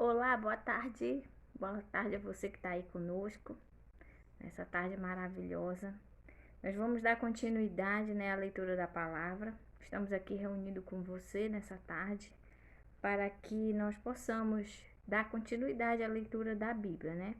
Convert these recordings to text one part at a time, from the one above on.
Olá, boa tarde. Boa tarde a você que está aí conosco, nessa tarde maravilhosa. Nós vamos dar continuidade, à leitura da palavra. Estamos aqui reunidos com você nessa tarde para que nós possamos dar continuidade à leitura da Bíblia, né?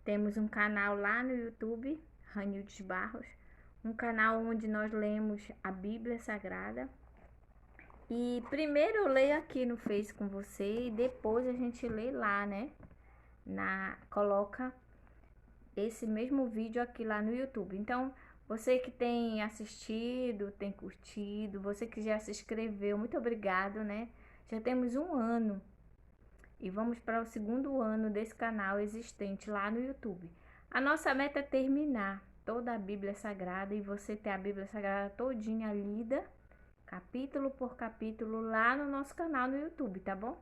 Temos um canal lá no YouTube, Ranildes Barros, um canal onde nós lemos a Bíblia Sagrada. E primeiro eu leio aqui no Face com você e depois a gente lê lá, né? Coloca esse mesmo vídeo aqui lá no YouTube. Então, você que tem assistido, tem curtido, você que já se inscreveu, muito obrigado, né? Já temos um ano e vamos para o segundo ano desse canal existente lá no YouTube. A nossa meta é terminar toda a Bíblia Sagrada e você ter a Bíblia Sagrada todinha lida, capítulo por capítulo, lá no nosso canal no YouTube, tá bom?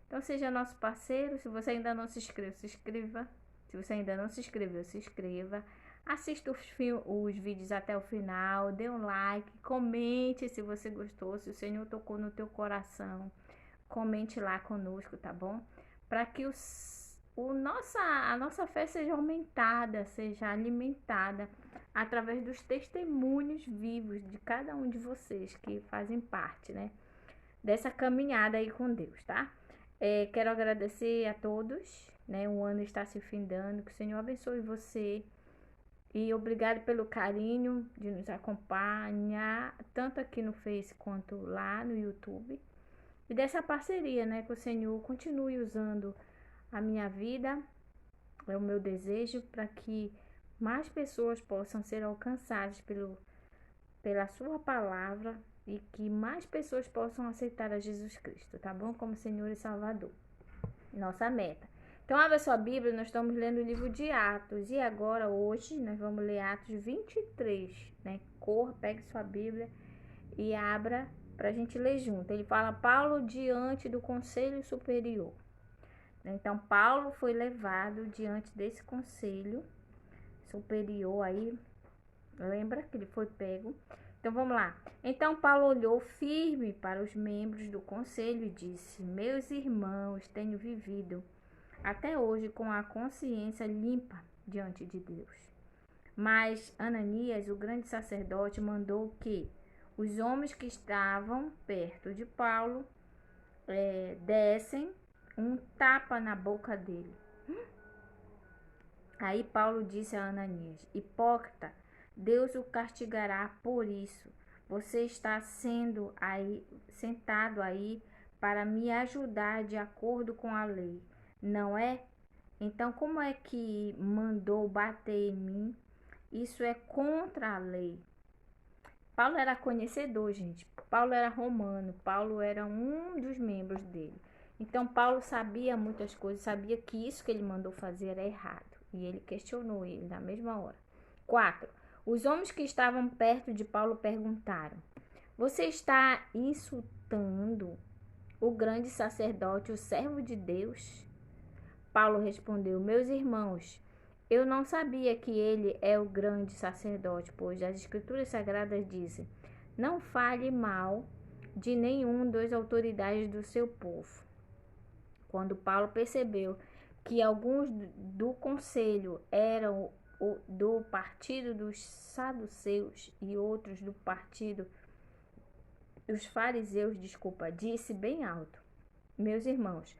Então seja nosso parceiro. Se você ainda não se inscreveu, se inscreva. Se você ainda não se inscreveu, se inscreva. Assista os vídeos até o final, dê um like, comente se você gostou, se o Senhor tocou no teu coração. Comente lá conosco, tá bom? Para que a nossa fé seja aumentada, seja alimentada através dos testemunhos vivos de cada um de vocês que fazem parte, né, dessa caminhada aí com Deus, tá? Quero agradecer a todos, né? O ano está se findando, que o Senhor abençoe você e obrigado pelo carinho de nos acompanhar, tanto aqui no Face quanto lá no YouTube. E dessa parceria, né? Que o Senhor continue usando a minha vida, é o meu desejo, para que mais pessoas possam ser alcançadas pela sua palavra e que mais pessoas possam aceitar a Jesus Cristo, tá bom? Como Senhor e Salvador. Nossa meta. Então, abra sua Bíblia, nós estamos lendo o livro de Atos. E agora, hoje, nós vamos ler Atos 23, né? Corra, pegue sua Bíblia e abra para a gente ler junto. Ele fala, Paulo diante do Conselho Superior. Então, Paulo foi levado diante desse Conselho Superior aí. Lembra que ele foi pego? Então vamos lá. Então Paulo olhou firme para os membros do conselho e disse: Meus irmãos, tenho vivido até hoje com a consciência limpa diante de Deus. Mas Ananias, o grande sacerdote, mandou que os homens que estavam perto de Paulo dessem um tapa na boca dele. Aí Paulo disse a Ananias: Hipócrita, Deus o castigará por isso. Você está sentado aí para me ajudar de acordo com a lei, não é? Então, como é que mandou bater em mim? Isso é contra a lei. Paulo era conhecedor, gente. Paulo era romano. Paulo era um dos membros dele. Então, Paulo sabia muitas coisas, sabia que isso que ele mandou fazer era errado. E ele questionou ele na mesma hora. 4. Os homens que estavam perto de Paulo perguntaram: Você está insultando o grande sacerdote, o servo de Deus? Paulo respondeu: Meus irmãos, eu não sabia que ele é o grande sacerdote, pois as Escrituras Sagradas dizem: Não fale mal de nenhum das autoridades do seu povo. Quando Paulo percebeu que alguns do conselho eram do partido dos saduceus e outros do partido dos fariseus, disse bem alto: Meus irmãos,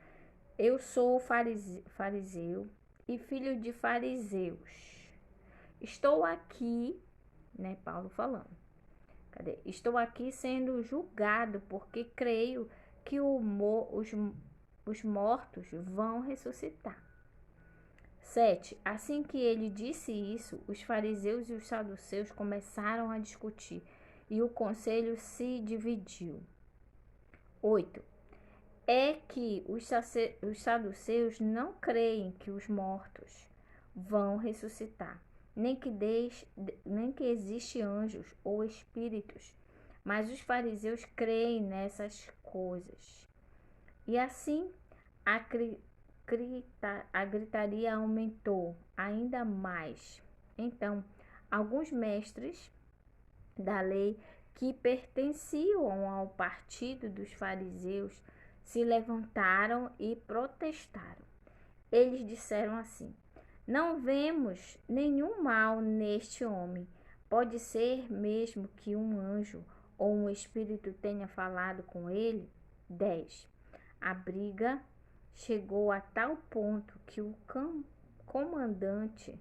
eu sou fariseu e filho de fariseus. Estou aqui, né, Paulo falando. Estou aqui sendo julgado porque creio que os mortos vão ressuscitar. 7. Assim que ele disse isso, os fariseus e os saduceus começaram a discutir e o conselho se dividiu. 8. É que os saduceus não creem que os mortos vão ressuscitar, nem que existem anjos ou espíritos, mas os fariseus creem nessas coisas. E assim a gritaria aumentou ainda mais. Então, alguns mestres da lei que pertenciam ao partido dos fariseus se levantaram e protestaram. Eles disseram assim: não vemos nenhum mal neste homem. Pode ser mesmo que um anjo ou um espírito tenha falado com ele? 10. A briga chegou a tal ponto que o comandante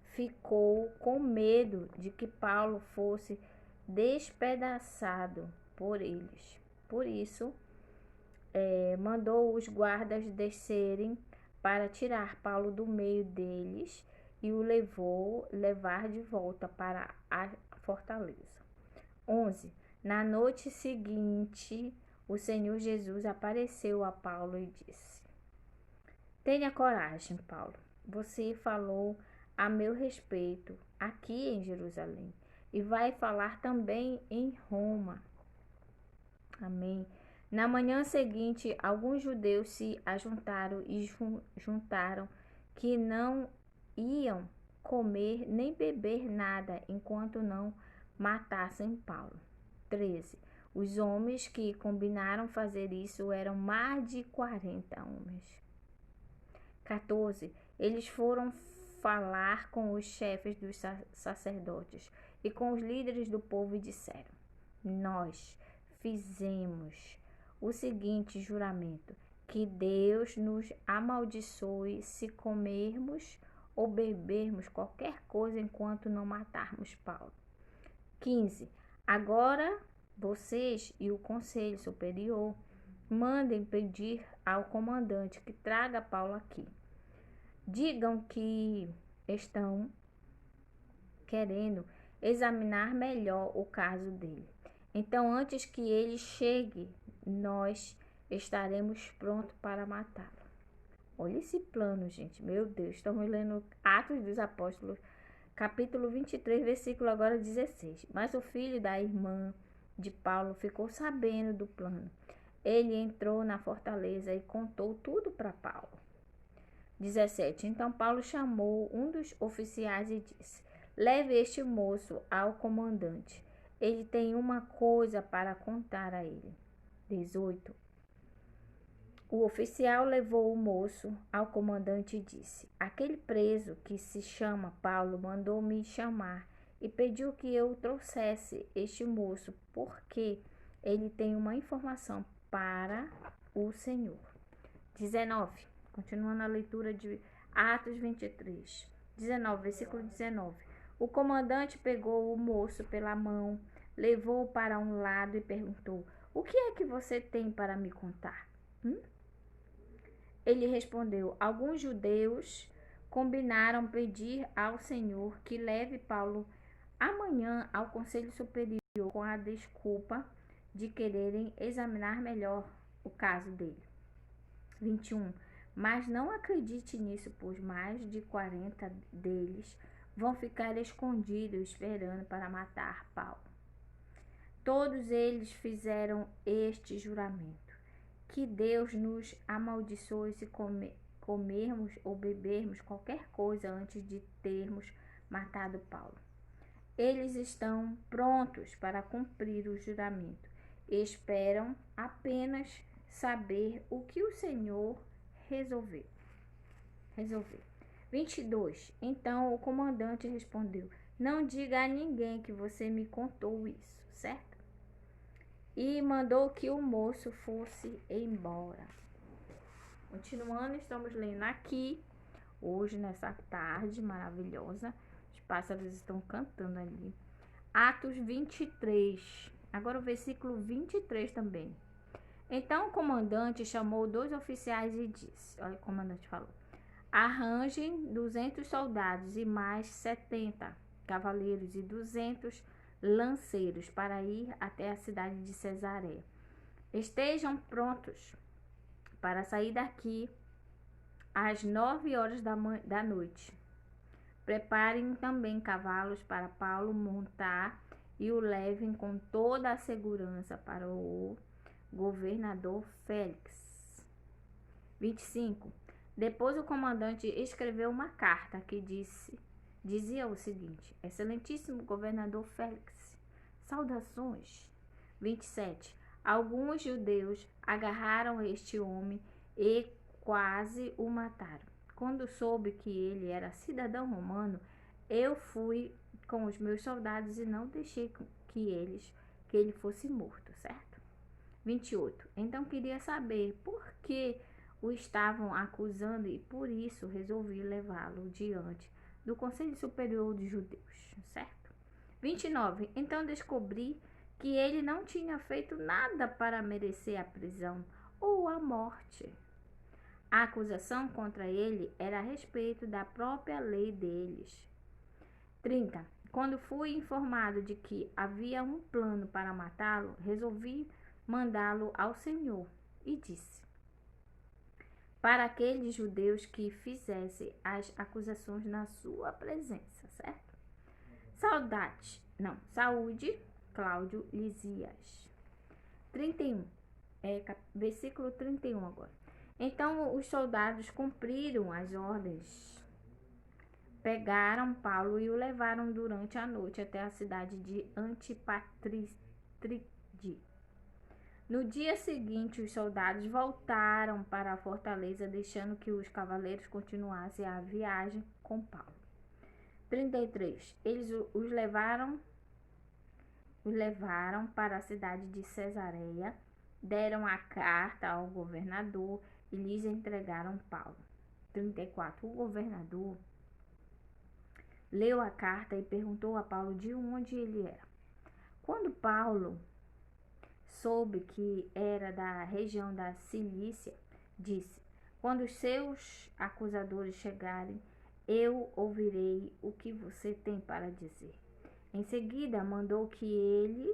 ficou com medo de que Paulo fosse despedaçado por eles. Por isso, mandou os guardas descerem para tirar Paulo do meio deles e o levar de volta para a fortaleza. 11. Na noite seguinte, o Senhor Jesus apareceu a Paulo e disse: tenha coragem, Paulo. Você falou a meu respeito aqui em Jerusalém e vai falar também em Roma. Amém. Na manhã seguinte, alguns judeus se ajuntaram e juntaram que não iam comer nem beber nada enquanto não matassem Paulo. 13. Os homens que combinaram fazer isso eram mais de 40 homens. 14. Eles foram falar com os chefes dos sacerdotes e com os líderes do povo e disseram: nós fizemos o seguinte juramento: que Deus nos amaldiçoe se comermos ou bebermos qualquer coisa enquanto não matarmos Paulo. 15. Agora vocês e o Conselho Superior mandem pedir ao comandante que traga Paulo aqui. Digam que estão querendo examinar melhor o caso dele. Então, antes que ele chegue, nós estaremos prontos para matá-lo. Olha esse plano, gente. Meu Deus, estamos lendo Atos dos Apóstolos, capítulo 23, versículo agora 16. Mas o filho da irmã de Paulo ficou sabendo do plano. Ele entrou na fortaleza e contou tudo para Paulo. 17. Então Paulo chamou um dos oficiais e disse: leve este moço ao comandante. Ele tem uma coisa para contar a ele. 18. O oficial levou o moço ao comandante e disse: aquele preso que se chama Paulo mandou me chamar e pediu que eu trouxesse este moço porque ele tem uma informação para o Senhor. 19. Continuando a leitura de Atos 23. 19, versículo 19. O comandante pegou o moço pela mão, levou-o para um lado e perguntou: o que é que você tem para me contar? Ele respondeu: alguns judeus combinaram pedir ao Senhor que leve Paulo amanhã ao Conselho Superior com a desculpa de quererem examinar melhor o caso dele. 21. Mas não acredite nisso, pois mais de 40 deles vão ficar escondidos esperando para matar Paulo. Todos eles fizeram este juramento: que Deus nos amaldiçoe se comermos ou bebermos qualquer coisa antes de termos matado Paulo. Eles estão prontos para cumprir o juramento. Esperam apenas saber o que o Senhor resolver. 22. Então o comandante respondeu: não diga a ninguém que você me contou isso, certo? E mandou que o moço fosse embora. Continuando, estamos lendo aqui, hoje, nessa tarde maravilhosa. Os pássaros estão cantando ali. Atos 23. Agora o versículo 23 também. Então o comandante chamou 2 oficiais e disse: olha, o comandante falou: arranjem 200 soldados e mais 70 cavaleiros e 200 lanceiros para ir até a cidade de Cesareia. Estejam prontos para sair daqui às 9 horas da noite. Preparem também cavalos para Paulo montar e o levem com toda a segurança para o governador Félix. 25. Depois o comandante escreveu uma carta que dizia o seguinte: excelentíssimo governador Félix, saudações. 27. alguns judeus agarraram este homem e quase o mataram. Quando soube que ele era cidadão romano, eu fui com os meus soldados e não deixei que ele fosse morto, certo? 28. Então queria saber por que o estavam acusando e por isso resolvi levá-lo diante do Conselho Superior dos Judeus, certo? 29. Então descobri que ele não tinha feito nada para merecer a prisão ou a morte. A acusação contra ele era a respeito da própria lei deles. 30. Quando fui informado de que havia um plano para matá-lo, resolvi mandá-lo ao Senhor e disse para aqueles judeus que fizessem as acusações na sua presença, certo? Saúde, Cláudio Lisias. 31, versículo 31 agora. Então os soldados cumpriram as ordens, pegaram Paulo e o levaram durante a noite até a cidade de Antipatride. No dia seguinte, os soldados voltaram para a fortaleza, deixando que os cavaleiros continuassem a viagem com Paulo. 33. Eles os levaram para a cidade de Cesareia, deram a carta ao governador e lhes entregaram Paulo. 34. O governador leu a carta e perguntou a Paulo de onde ele era. Quando Paulo soube que era da região da Cilícia, disse: quando os seus acusadores chegarem, eu ouvirei o que você tem para dizer. Em seguida, mandou que ele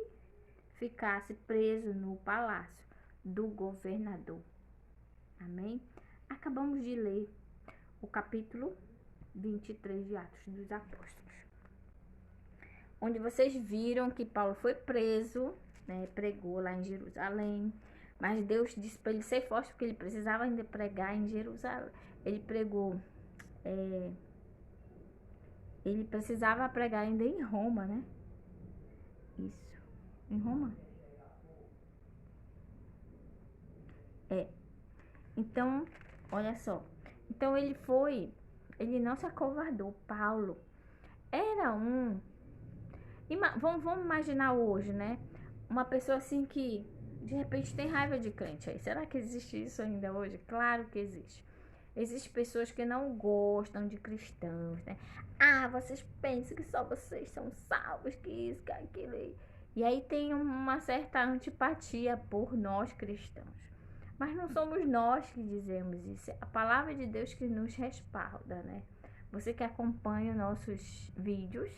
ficasse preso no palácio do governador. Amém? Acabamos de ler o capítulo 23 de Atos dos Apóstolos, onde vocês viram que Paulo foi preso, né, pregou lá em Jerusalém, mas Deus disse para ele ser forte, porque ele precisava ainda pregar em Jerusalém. Ele pregou, ele precisava pregar ainda em Roma, né? Isso, em Roma. Então, olha só. Então ele não se acovardou. Paulo era vamos imaginar hoje, né? Uma pessoa assim que de repente tem raiva de crente aí. Será que existe isso ainda hoje? Claro que existe. Existem pessoas que não gostam de cristãos, né? Ah, vocês pensam que só vocês são salvos, que isso, que aquilo. E aí tem uma certa antipatia por nós cristãos. Mas não somos nós que dizemos isso. É a palavra de Deus que nos respalda, né? Você que acompanha nossos vídeos,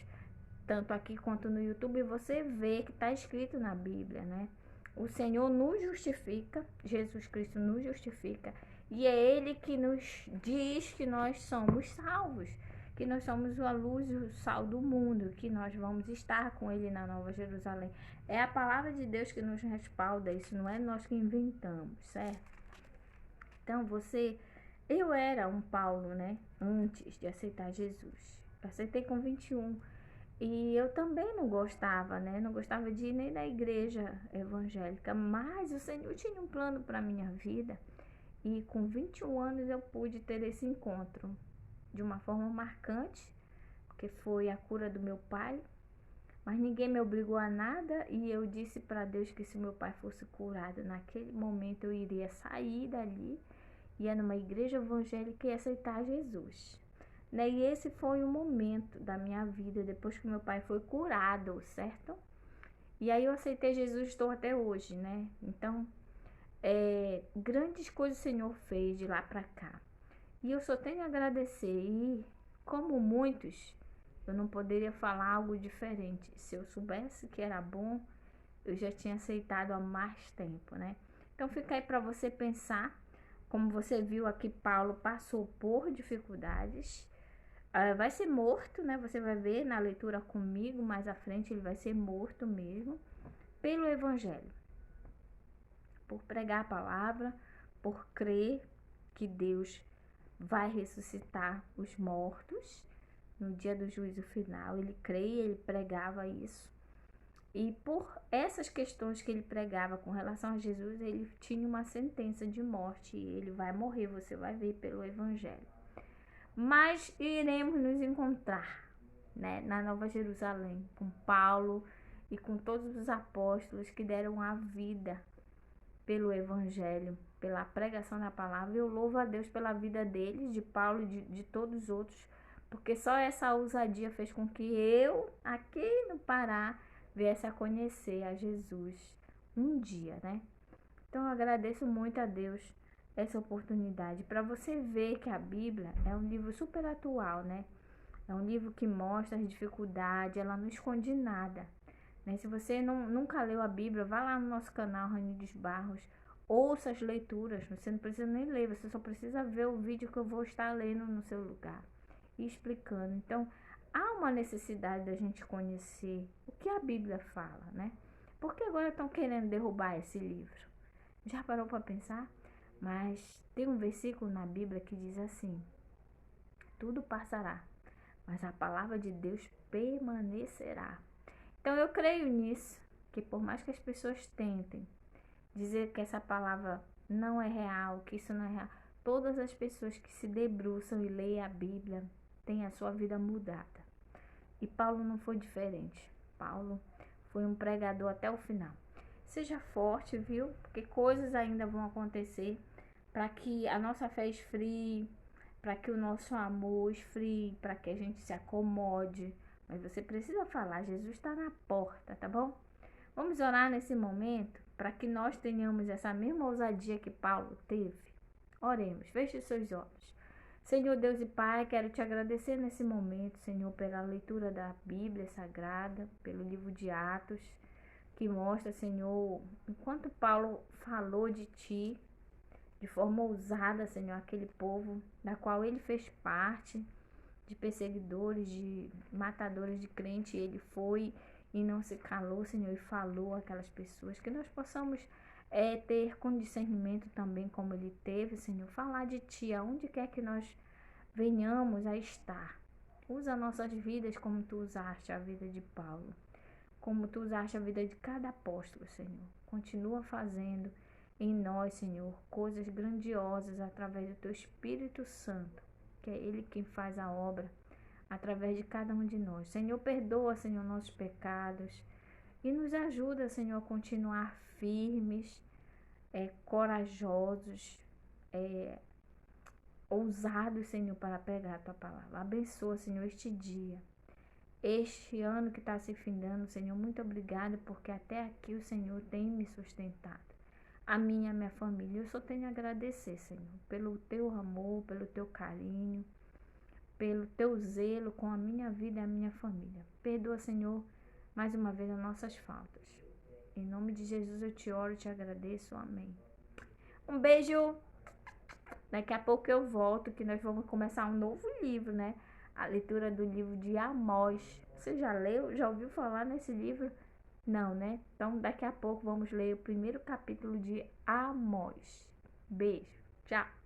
tanto aqui quanto no YouTube, você vê que está escrito na Bíblia, né? O Senhor nos justifica, Jesus Cristo nos justifica, e é Ele que nos diz que nós somos salvos, que nós somos a luz e o sal do mundo, que nós vamos estar com Ele na Nova Jerusalém. É a palavra de Deus que nos respalda, isso não é nós que inventamos, certo? Então eu era um Paulo, né? Antes de aceitar Jesus. Eu aceitei com 21. E eu também não gostava, né? Não gostava de ir nem na igreja evangélica, mas o Senhor tinha um plano para minha vida. E com 21 anos eu pude ter esse encontro de uma forma marcante, porque foi a cura do meu pai. Mas ninguém me obrigou a nada e eu disse para Deus que se meu pai fosse curado naquele momento eu iria sair dali, ia numa igreja evangélica e aceitar Jesus. Né? E esse foi o momento da minha vida, depois que meu pai foi curado, certo? E aí eu aceitei Jesus, estou até hoje, né? Então, grandes coisas o Senhor fez de lá para cá. E eu só tenho a agradecer. E como muitos, eu não poderia falar algo diferente. Se eu soubesse que era bom, eu já tinha aceitado há mais tempo, né? Então fica aí para você pensar. Como você viu aqui, Paulo passou por dificuldades. Vai ser morto, né? Você vai ver na leitura comigo, mais à frente ele vai ser morto mesmo, pelo Evangelho. Por pregar a palavra, por crer que Deus vai ressuscitar os mortos no dia do juízo final. Ele creia, ele pregava isso. E por essas questões que ele pregava com relação a Jesus, ele tinha uma sentença de morte e ele vai morrer, você vai ver pelo evangelho. Mas iremos nos encontrar, né, na Nova Jerusalém, com Paulo e com todos os apóstolos que deram a vida pelo evangelho, pela pregação da palavra. Eu louvo a Deus pela vida deles, de Paulo e de todos os outros, porque só essa ousadia fez com que eu, aqui no Pará, viesse a conhecer a Jesus um dia, né? Então eu agradeço muito a Deus essa oportunidade, para você ver que a Bíblia é um livro super atual, né? É um livro que mostra as dificuldades, ela não esconde nada, né? Se você nunca leu a Bíblia, vá lá no nosso canal Rainha dos Barros, ouça as leituras, você não precisa nem ler, você só precisa ver o vídeo que eu vou estar lendo no seu lugar e explicando. Então, há uma necessidade da gente conhecer o que a Bíblia fala, né? Porque agora estão querendo derrubar esse livro. Já parou para pensar? Mas tem um versículo na Bíblia que diz assim: tudo passará, mas a palavra de Deus permanecerá. Então eu creio nisso, que por mais que as pessoas tentem dizer que essa palavra não é real, que isso não é real, todas as pessoas que se debruçam e leem a Bíblia têm a sua vida mudada. E Paulo não foi diferente. Paulo foi um pregador até o final. Seja forte, viu? Porque coisas ainda vão acontecer para que a nossa fé esfrie, para que o nosso amor esfrie, para que a gente se acomode. Mas você precisa falar, Jesus está na porta, tá bom? Vamos orar nesse momento para que nós tenhamos essa mesma ousadia que Paulo teve. Oremos, feche seus olhos. Senhor Deus e Pai, quero te agradecer nesse momento, Senhor, pela leitura da Bíblia Sagrada, pelo livro de Atos, que mostra, Senhor, enquanto Paulo falou de Ti, de forma ousada, Senhor, aquele povo da qual ele fez parte, de perseguidores, de matadores de crente, ele foi e não se calou, Senhor, e falou àquelas pessoas, que nós possamos ter com discernimento também, como ele teve, Senhor, falar de Ti, aonde quer que nós venhamos a estar. Usa nossas vidas como Tu usaste a vida de Paulo, como Tu usaste a vida de cada apóstolo, Senhor. Continua fazendo em nós, Senhor, coisas grandiosas através do Teu Espírito Santo, que é Ele quem faz a obra através de cada um de nós. Senhor, perdoa, Senhor, nossos pecados e nos ajuda, Senhor, a continuar firmes, corajosos, ousados, Senhor, para pregar a Tua palavra. Abençoa, Senhor, este dia, este ano que está se findando, Senhor. Muito obrigada, porque até aqui o Senhor tem me sustentado, a minha família. Eu só tenho a agradecer, Senhor, pelo Teu amor, pelo Teu carinho, pelo Teu zelo com a minha vida e a minha família. Perdoa, Senhor, mais uma vez as nossas faltas. Em nome de Jesus eu te oro e te agradeço. Amém. Um beijo. Daqui a pouco eu volto, que nós vamos começar um novo livro, né? A leitura do livro de Amós. Você já leu? Já ouviu falar nesse livro? Não, né? Então daqui a pouco vamos ler o primeiro capítulo de Amós. Beijo. Tchau.